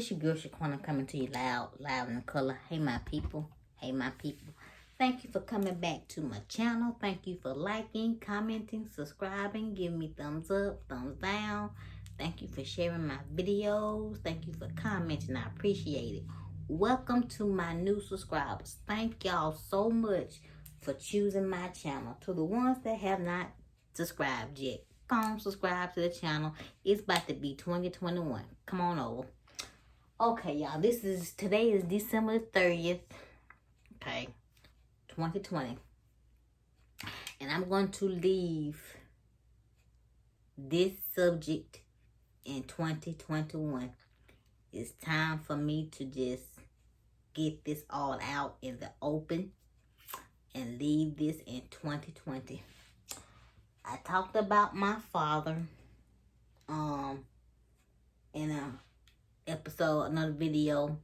It's your girl Shaquena coming to you loud in color. Hey my people. Hey my people. Thank you for coming back to my channel. Thank you for liking, commenting, subscribing, giving me thumbs up, thumbs down. Thank you for sharing my videos. Thank you for commenting. I appreciate it. Welcome to my new subscribers. Thank y'all so much for choosing my channel. To the ones that have not subscribed yet, come subscribe to the channel. It's about to be 2021. Come on over. Okay, y'all. Today is December 30th. Okay, 2020. And I'm going to leave this subject in 2021. It's time for me to just get this all out in the open and leave this in 2020. I talked about my father in another video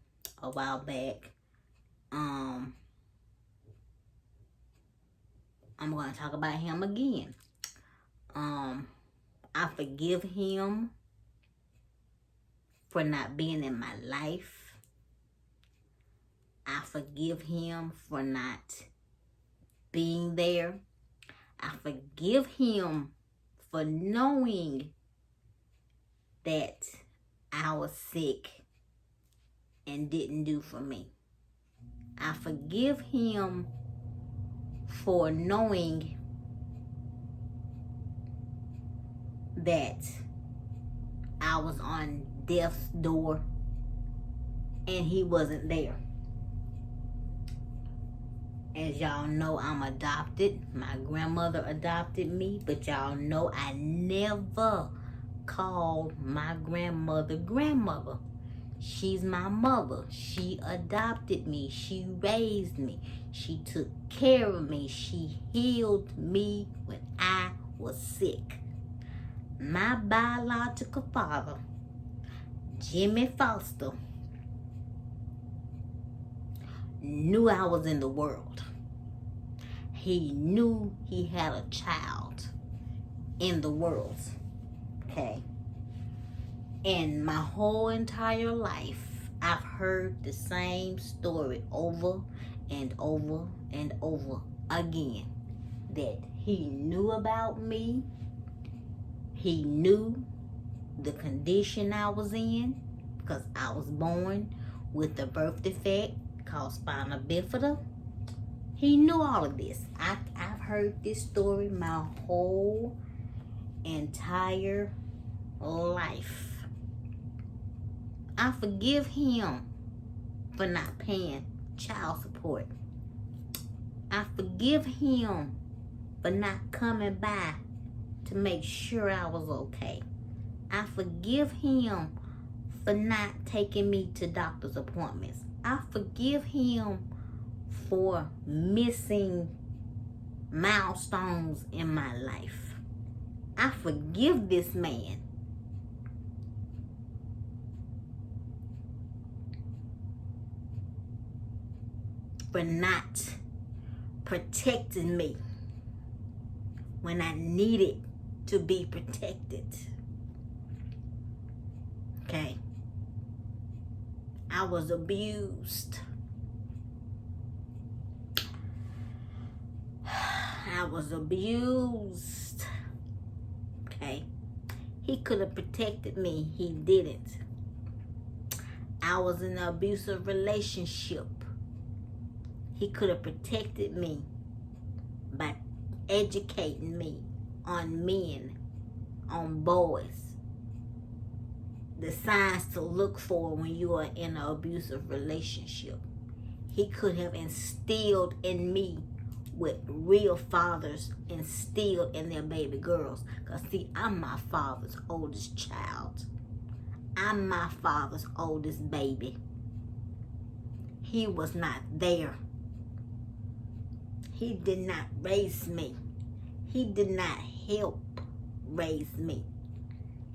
a while back. I'm going to talk about him again. I forgive him for not being in my life. I forgive him for not being there. I forgive him for knowing that I was sick and didn't do for me. I forgive him for knowing that I was on death's door and he wasn't there. As y'all know, I'm adopted. My grandmother adopted me, but y'all know I never called my grandmother grandmother. She's my mother. She adopted me. She raised me. She took care of me. She healed me when I was sick. My biological father, Jimmy Foster, knew I was in the world. He knew he had a child in the world. Okay. And my whole entire life, I've heard the same story over and over and over again. That he knew about me. He knew the condition I was in because I was born with a birth defect called spina bifida. He knew all of this. I've heard this story my whole entire life. I forgive him for not paying child support. I forgive him for not coming by to make sure I was okay. I forgive him for not taking me to doctor's appointments. I forgive him for missing milestones in my life. I forgive this man for not protecting me when I needed to be protected. Okay. I was abused. I was abused. Okay. He could have protected me. He didn't. I was in an abusive relationship. He could have protected me by educating me on men, on boys. The signs to look for when you are in an abusive relationship. He could have instilled in me what real fathers instill in their baby girls. Because see, I'm my father's oldest child. I'm my father's oldest baby. He was not there. He did not raise me. He did not help raise me.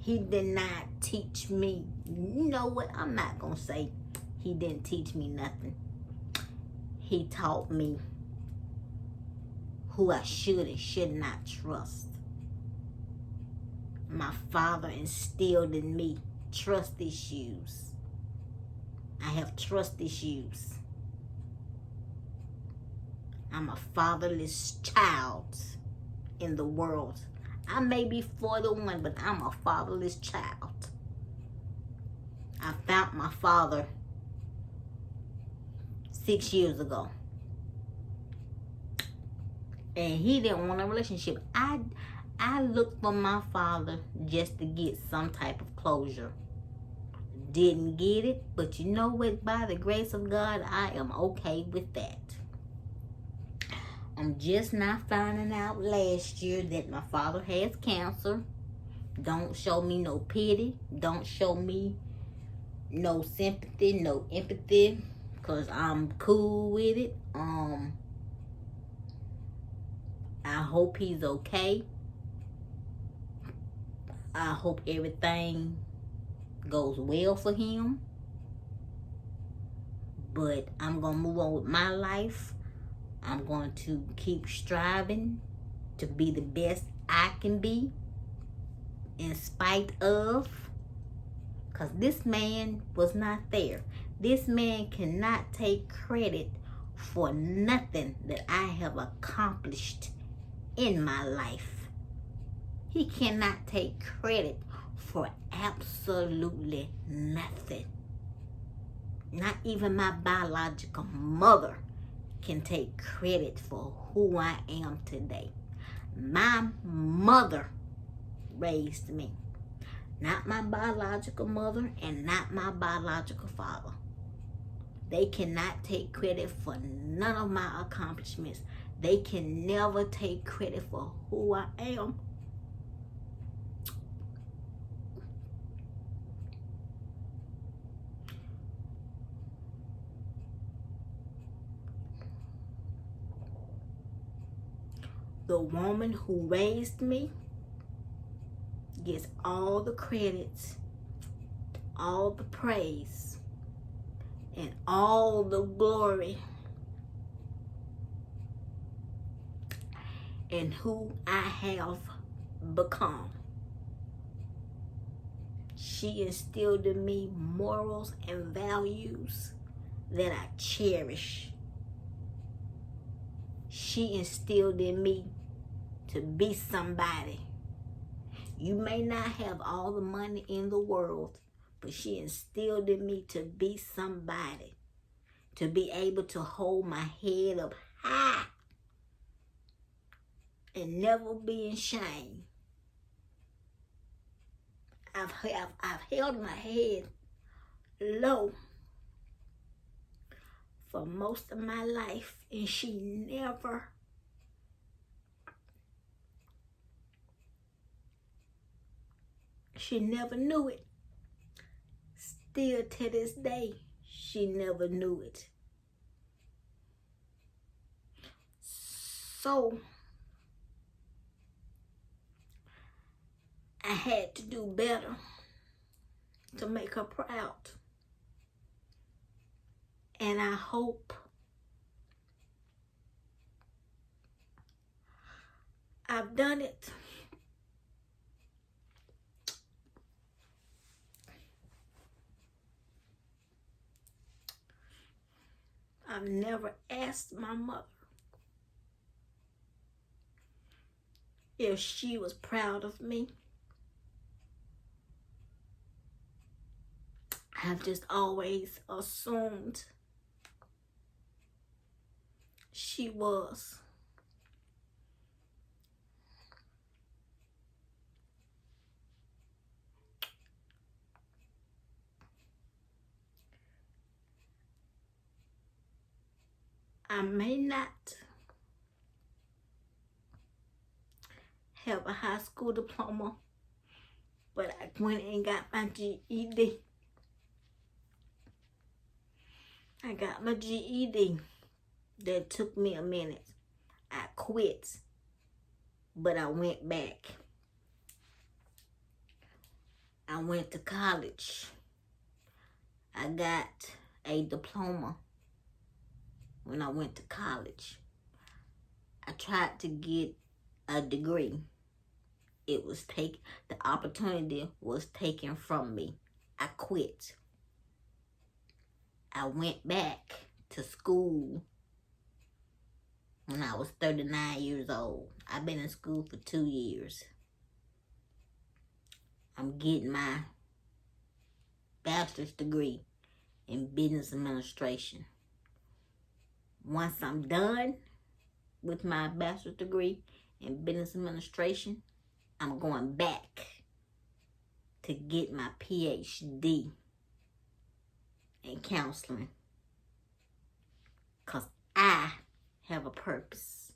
He did not teach me. You know what? I'm not going to say he didn't teach me nothing. He taught me who I should and should not trust. My father instilled in me trust issues. I have trust issues. I'm a fatherless child in the world. I may be 41, but I'm a fatherless child. I found my father 6 years ago. And he didn't want a relationship. I looked for my father just to get some type of closure. Didn't get it, but you know what? By the grace of God, I am okay with that. I'm just not finding out last year that my father has cancer. Don't show me no pity. Don't show me no sympathy, no empathy, because I'm cool with it. I hope he's okay. I hope everything goes well for him. But I'm going to move on with my life. I'm going to keep striving to be the best I can be in spite of. Because this man was not there. This man cannot take credit for nothing that I have accomplished in my life. He cannot take credit for absolutely nothing. Not even my biological mother can take credit for who I am today. My mother raised me. Not my biological mother and not my biological father. They cannot take credit for none of my accomplishments. They can never take credit for who I am. The woman who raised me gets all the credits, all the praise, and all the glory in who I have become. She instilled in me morals and values that I cherish. She instilled in me to be somebody. You may not have all the money in the world, but she instilled in me to be somebody. To be able to hold my head up high and never be in shame. I've held my head low for most of my life, and she never knew it. Still to this day, she never knew it. So I had to do better to make her proud. And I hope I've done it. I've never asked my mother if she was proud of me. I've just always assumed she was. I may not have a high school diploma, but I went and got my GED. I got my GED. That took me a minute. I quit, but I went back. I went to college. I got a diploma when I went to college. I tried to get a degree. The opportunity was taken from me. I quit. I went back to school when I was 39 years old. I've been in school for 2 years. I'm getting my bachelor's degree in business administration. Once I'm done with my bachelor's degree in business administration, I'm going back to get my PhD in counseling. Because I have a purpose.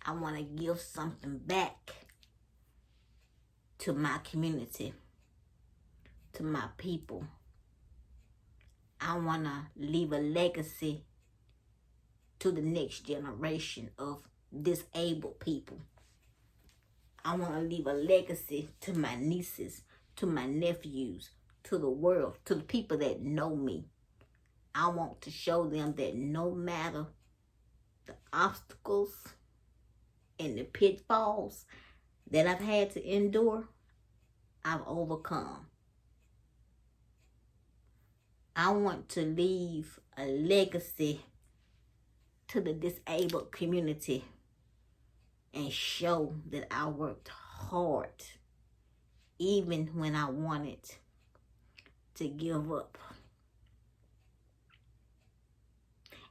I want to give something back to my community, to my people. I want to leave a legacy to the next generation of disabled people. I want to leave a legacy to my nieces, to my nephews, to the world, to the people that know me. I want to show them that no matter the obstacles and the pitfalls that I've had to endure, I've overcome. I want to leave a legacy to the disabled community and show that I worked hard even when I wanted to give up.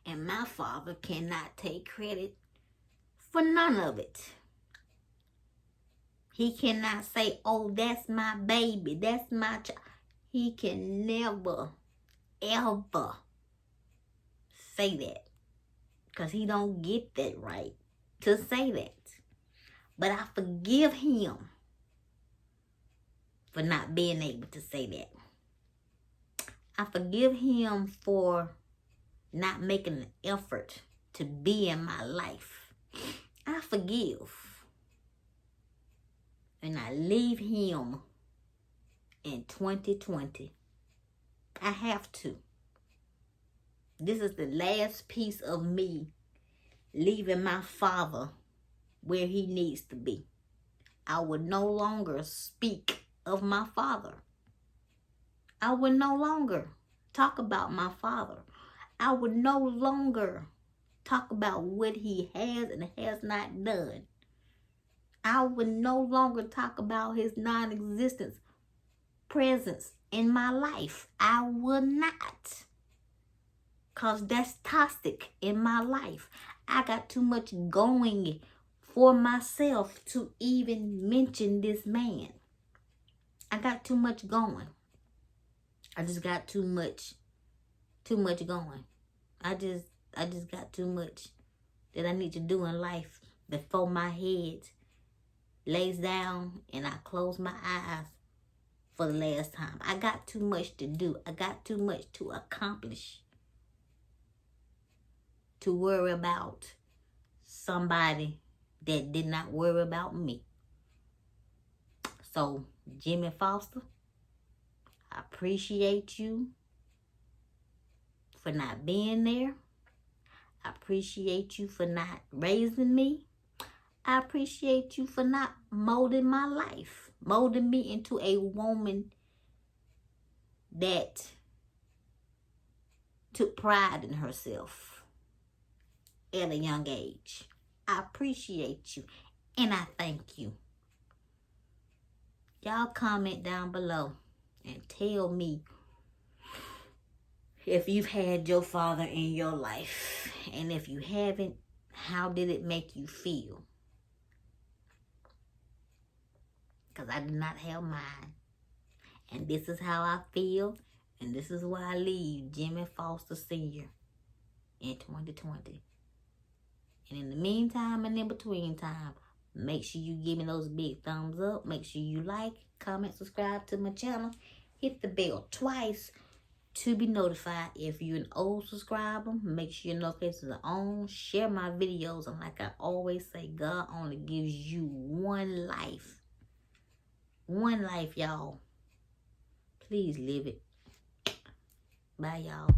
And my father cannot take credit for none of it. He cannot say, oh, that's my baby, that's my child. He can never, ever say that. Because he don't get that right to say that. But I forgive him for not being able to say that. I forgive him for not making an effort to be in my life. I forgive. And I leave him in 2020. I have to. This is the last piece of me leaving my father where he needs to be. I would no longer speak of my father. I would no longer talk about my father. I would no longer talk about what he has and has not done. I would no longer talk about his non-existence, presence in my life. I will not. Because that's toxic in my life. I got too much going for myself to even mention this man. I got too much going. I just got too much going. I just got too much that I need to do in life before my head lays down and I close my eyes for the last time. I got too much to do. I got too much to accomplish to worry about somebody that did not worry about me. So, Jimmy Foster, I appreciate you for not being there. I appreciate you for not raising me. I appreciate you for not molding my life, molding me into a woman that took pride in herself at a young age. I appreciate you and I thank you. Y'all comment down below and tell me if you've had your father in your life. And if you haven't, how did it make you feel? Because I did not have mine. And this is how I feel. And this is why I leave Jimmy Foster Sr. in 2020. And in the meantime and in between time, make sure you give me those big thumbs up. Make sure you like, comment, subscribe to my channel. Hit the bell twice to be notified. If you're an old subscriber, make sure your notifications are on. Share my videos. And like I always say, God only gives you one life. One life, y'all. Please live it. Bye, y'all.